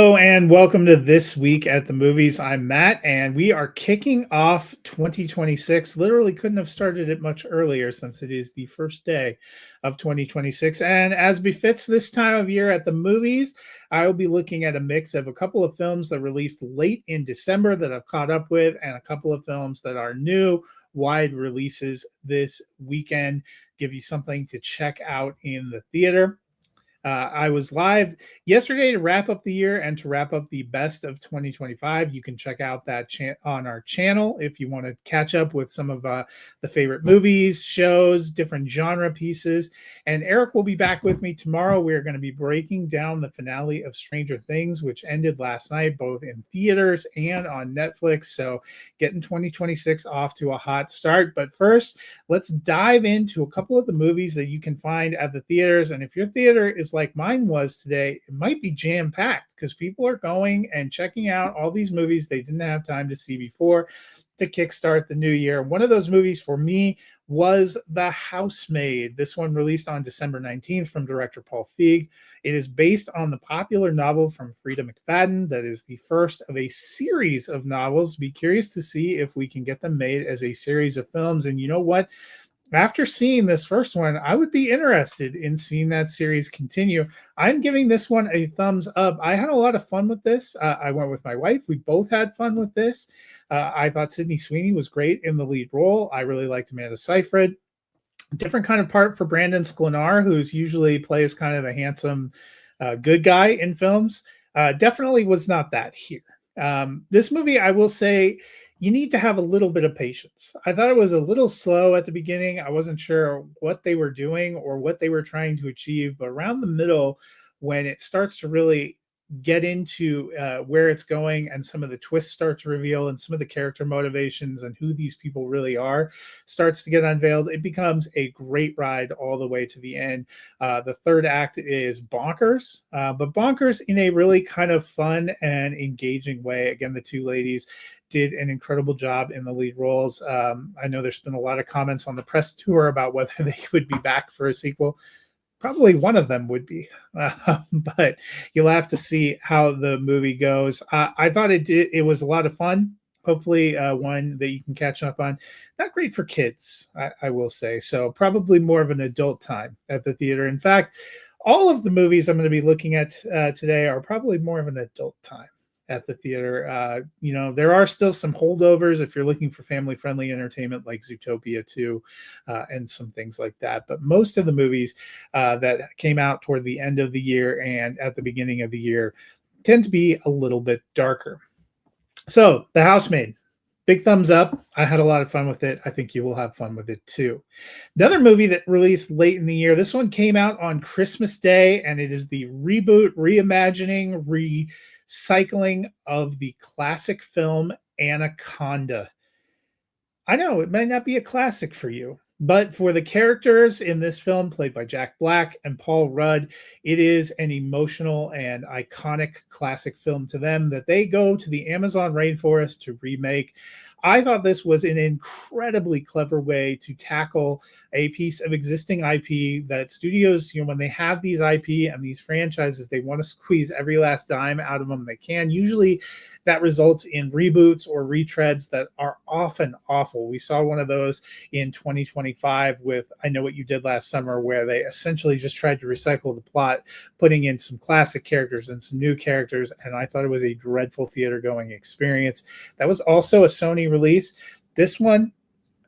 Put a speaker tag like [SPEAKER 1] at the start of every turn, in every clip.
[SPEAKER 1] Hello and welcome to This Week at the Movies. I'm Matt, and we are kicking off 2026. Literally couldn't have started it much earlier since it is the first day of 2026. And as befits this time of year at the movies, I will be looking at a mix of a couple of films that released late in December that I've caught up with, and a couple of films that are new, wide releases this weekend. Give you something to check out in the theater. I was live yesterday to wrap up the year and to wrap up the best of 2025. You can check out that on our channel if you want to catch up with some of the favorite movies, shows, different genre pieces. And Eric will be back with me tomorrow. We're going to be breaking down the finale of Stranger Things, which ended last night, both in theaters and on Netflix. So getting 2026 off to a hot start. But first, let's dive into a couple of the movies that you can find at the theaters. And if your theater is like mine was today, it might be jam-packed because people are going and checking out all these movies they didn't have time to see before to kickstart the new year. One of those movies for me was The Housemaid. This one released on December 19th from director Paul Feig. It is based on the popular novel from Frida McFadden that is the first of a series of novels. Be curious to see if we can get them made as a series of films. And you know what? After seeing this first one, I would be interested in seeing that series continue. I'm giving this one a thumbs up. I had a lot of fun with this. I went with my wife. We both had fun with this. I thought Sydney Sweeney was great in the lead role. I really liked Amanda Seyfried. Different kind of part for Brandon Sklenar, who's usually plays kind of a handsome good guy in films. Definitely was not that here. This movie, I will say, you need to have a little bit of patience. I thought it was a little slow at the beginning. I wasn't sure what they were doing or what they were trying to achieve, but around the middle, when it starts to really get into where it's going and some of the twists start to reveal and some of the character motivations and who these people really are starts to get unveiled, it becomes a great ride all the way to the end. The third act is bonkers, but bonkers in a really kind of fun and engaging way. Again, the two ladies did an incredible job in the lead roles. I know there's been a lot of comments on the press tour about whether they would be back for a sequel. Probably one of them would be, but you'll have to see how the movie goes. I thought it was a lot of fun. Hopefully, one that you can catch up on. Not great for kids, I will say. So probably more of an adult time at the theater. In fact, all of the movies I'm going to be looking at today are probably more of an adult time at the theater. There are still some holdovers if you're looking for family-friendly entertainment like Zootopia 2 and some things like that. But most of the movies that came out toward the end of the year and at the beginning of the year tend to be a little bit darker. So, The Housemaid. Big thumbs up. I had a lot of fun with it. I think you will have fun with it too. Another movie that released late in the year. This one came out on Christmas Day, and it is the reboot, reimagining, recycling of the classic film Anaconda. I know it might not be a classic for you, but for the characters in this film, played by Jack Black and Paul Rudd, it is an emotional and iconic classic film to them that they go to the Amazon rainforest to remake. I thought this was an incredibly clever way to tackle a piece of existing IP that studios, when they have these IP and these franchises, they want to squeeze every last dime out of them they can. Usually that results in reboots or retreads that are often awful. We saw one of those in 2025 with I Know What You Did Last Summer, where they essentially just tried to recycle the plot, putting in some classic characters and some new characters, and I thought it was a dreadful theater-going experience. That was also a Sony release. This one,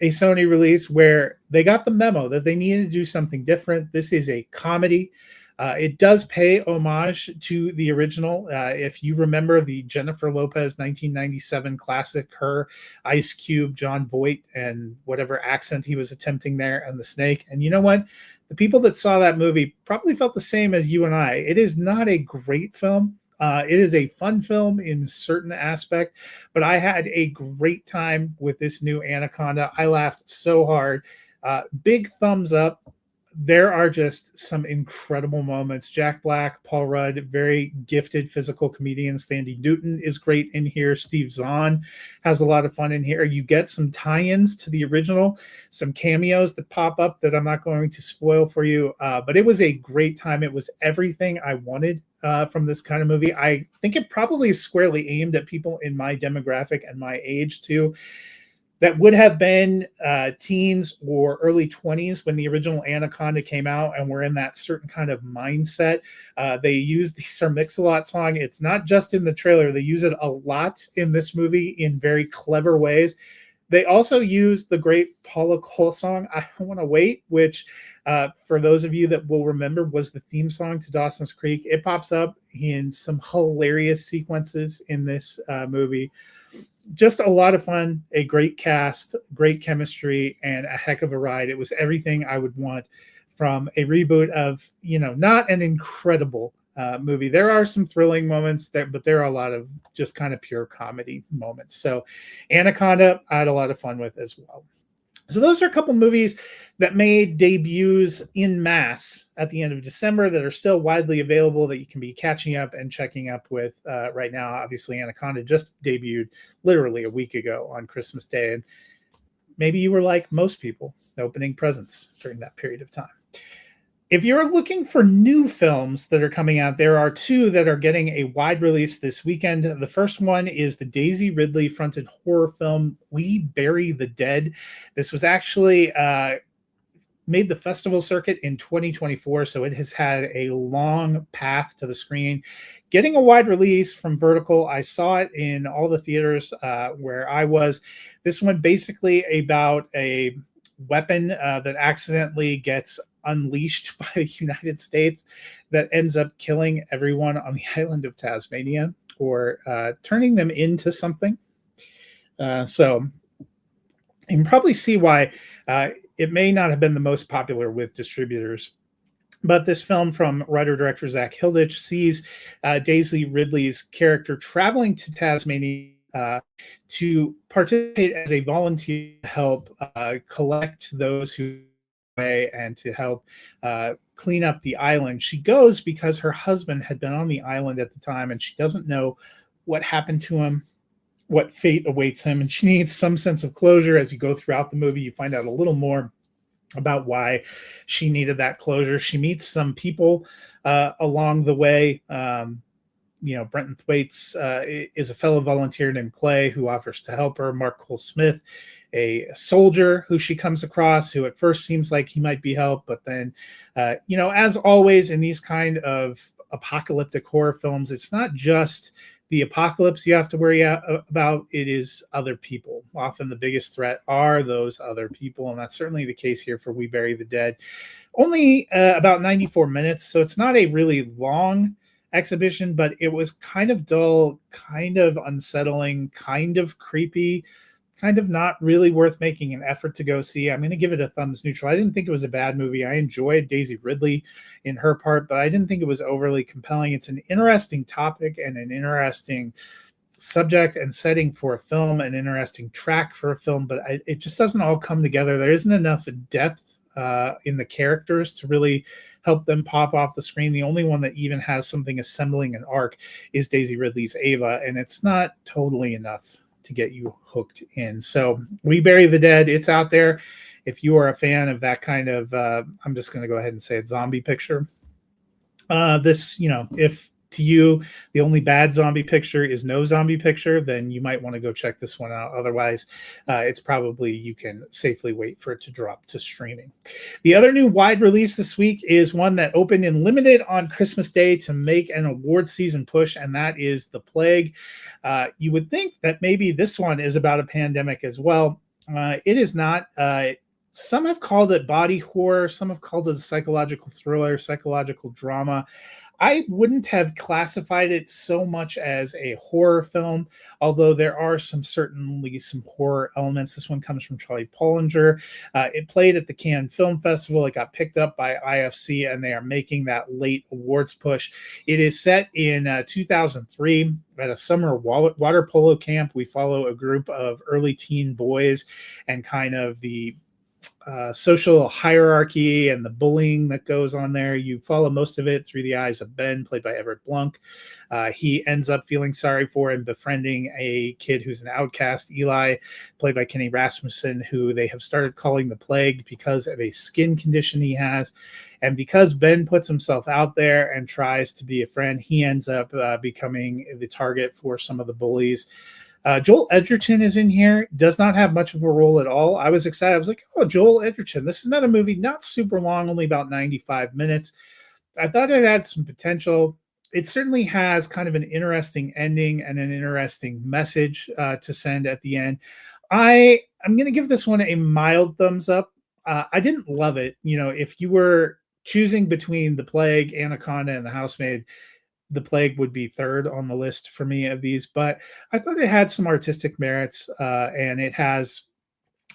[SPEAKER 1] a Sony release where they got the memo that they needed to do something different. This is a comedy. It does pay homage to the original. If you remember the Jennifer Lopez 1997 classic, her, Ice Cube, John Voight, and whatever accent he was attempting there, and the snake. And you know what? The people that saw that movie probably felt the same as you and I. It is not a great film. It is a fun film in certain aspect, but I had a great time with this new Anaconda. I laughed so hard. Big thumbs up. There are just some incredible moments. Jack Black, Paul Rudd, very gifted physical comedians. Sandy Newton is great in here. Steve Zahn has a lot of fun in here. You get some tie-ins to the original, some cameos that pop up that I'm not going to spoil for you. But it was a great time. It was everything I wanted from this kind of movie. I think it probably is squarely aimed at people in my demographic and my age too, that would have been teens or early 20s when the original Anaconda came out and were in that certain kind of mindset. They use the Sir Mix-a-Lot song. It's not just in the trailer. They use it a lot in this movie in very clever ways. They also use the great Paula Cole song, I Want to Wait, which for those of you that will remember was the theme song to Dawson's Creek. It pops up in some hilarious sequences in this movie. Just a lot of fun, a great cast, great chemistry, and a heck of a ride. It was everything I would want from a reboot of, not an incredible movie. There are some thrilling moments there, but there are a lot of just kind of pure comedy moments. So Anaconda, I had a lot of fun with as well. So those are a couple movies that made debuts in mass at the end of December that are still widely available that you can be catching up and checking up with right now. Obviously, Anaconda just debuted literally a week ago on Christmas Day. And maybe you were like most people, opening presents during that period of time. If you're looking for new films that are coming out, there are two that are getting a wide release this weekend. The first one is the Daisy Ridley fronted horror film, We Bury the Dead. This was actually made the festival circuit in 2024, so it has had a long path to the screen. Getting a wide release from Vertical. I saw it in all the theaters where I was. This one basically about a weapon that accidentally gets unleashed by the United States that ends up killing everyone on the island of Tasmania or turning them into something. So you can probably see why it may not have been the most popular with distributors. But this film from writer-director Zach Hilditch sees Daisy Ridley's character traveling to Tasmania to participate as a volunteer to help collect those who away and to help clean up the island. She goes because her husband had been on the island at the time and she doesn't know what happened to him, what fate awaits him, and she needs some sense of closure. As you go throughout the movie, you find out a little more about why she needed that closure. She meets some people along the way. Brenton Thwaites is a fellow volunteer named Clay who offers to help her. Mark Cole Smith, a soldier who she comes across, who at first seems like he might be helped, but then, as always in these kind of apocalyptic horror films, it's not just the apocalypse you have to worry about. It is other people. Often the biggest threat are those other people, and that's certainly the case here for We Bury the Dead. Only about 94 minutes, so it's not a really long exhibition, but it was kind of dull, kind of unsettling, kind of creepy, kind of not really worth making an effort to go see. I'm going to give it a thumbs neutral. I didn't think it was a bad movie. I enjoyed Daisy Ridley in her part, but I didn't think it was overly compelling. It's an interesting topic and an interesting subject and setting for a film, an interesting track for a film, but it just doesn't all come together. There isn't enough depth in the characters to really help them pop off the screen. The only one that even has something assembling an arc is Daisy Ridley's Ava, and it's not totally enough to get you hooked in. So We Bury the Dead, it's out there. If you are a fan of that kind of, I'm just going to go ahead and say it, zombie picture. If to you the only bad zombie picture is no zombie picture, then you might want to go check this one out. Otherwise, it's probably you can safely wait for it to drop to streaming. The other new wide release this week is one that opened in limited on Christmas Day to make an award season push, and that is The Plague. You would think that maybe this one is about a pandemic as well. It is not. Some have called it body horror. Some have called it a psychological thriller, psychological drama. I wouldn't have classified it so much as a horror film, although there are certainly some horror elements. This one comes from Charlie Pollinger. It played at the Cannes Film Festival. It got picked up by IFC, and they are making that late awards push. It is set in 2003 at a summer water polo camp. We follow a group of early teen boys and kind of the social hierarchy and the bullying that goes on there. You follow most of it through the eyes of Ben, played by Everett Blunk. He ends up feeling sorry for and befriending a kid who's an outcast, Eli, played by Kenny Rasmussen, who they have started calling the Plague because of a skin condition he has. And because Ben puts himself out there and tries to be a friend, he ends up becoming the target for some of the bullies. Joel Edgerton is in here, does not have much of a role at all. I was excited. I was like, oh, Joel Edgerton. This is another movie, not super long, only about 95 minutes. I thought it had some potential. It certainly has kind of an interesting ending and an interesting message to send at the end. I'm going to give this one a mild thumbs up. I didn't love it. You know, if you were choosing between The Plague, Anaconda, and The Housemaid, The Plague would be third on the list for me of these, but I thought it had some artistic merits, and it has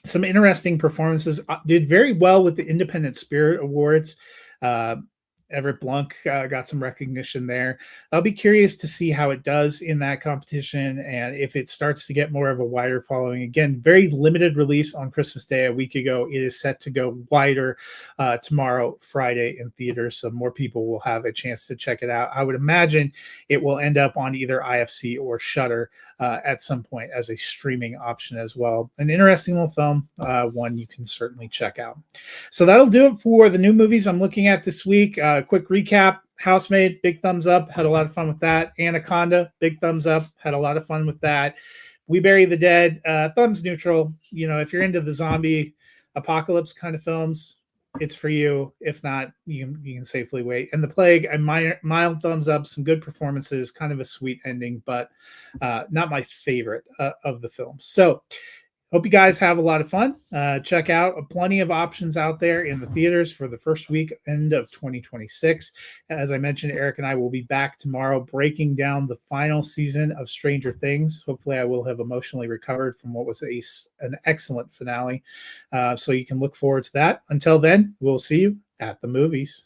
[SPEAKER 1] some interesting performances. Did very well with the Independent Spirit Awards. Uh, Everett Blunk got some recognition there. I'll be curious to see how it does in that competition and if it starts to get more of a wider following. Again, very limited release on Christmas Day a week ago. It is set to go wider tomorrow, Friday, in theaters, so more people will have a chance to check it out. I would imagine it will end up on either IFC or Shudder at some point as a streaming option as well. An interesting little film, one you can certainly check out. So that'll do it for the new movies I'm looking at this week. Quick recap: Housemaid, big thumbs up, had a lot of fun with that. Anaconda, big thumbs up, had a lot of fun with that. We Bury the Dead, thumbs neutral. You know, if you're into the zombie apocalypse kind of films, it's for you. If not, you can safely wait. And The Plague, a mild thumbs up, some good performances, kind of a sweet ending, but not my favorite of the films. So hope you guys have a lot of fun. Check out plenty of options out there in the theaters for the first week end of 2026. As I mentioned, Eric and I will be back tomorrow breaking down the final season of Stranger Things. Hopefully I will have emotionally recovered from what was an excellent finale. So you can look forward to that. Until then, we'll see you at the movies.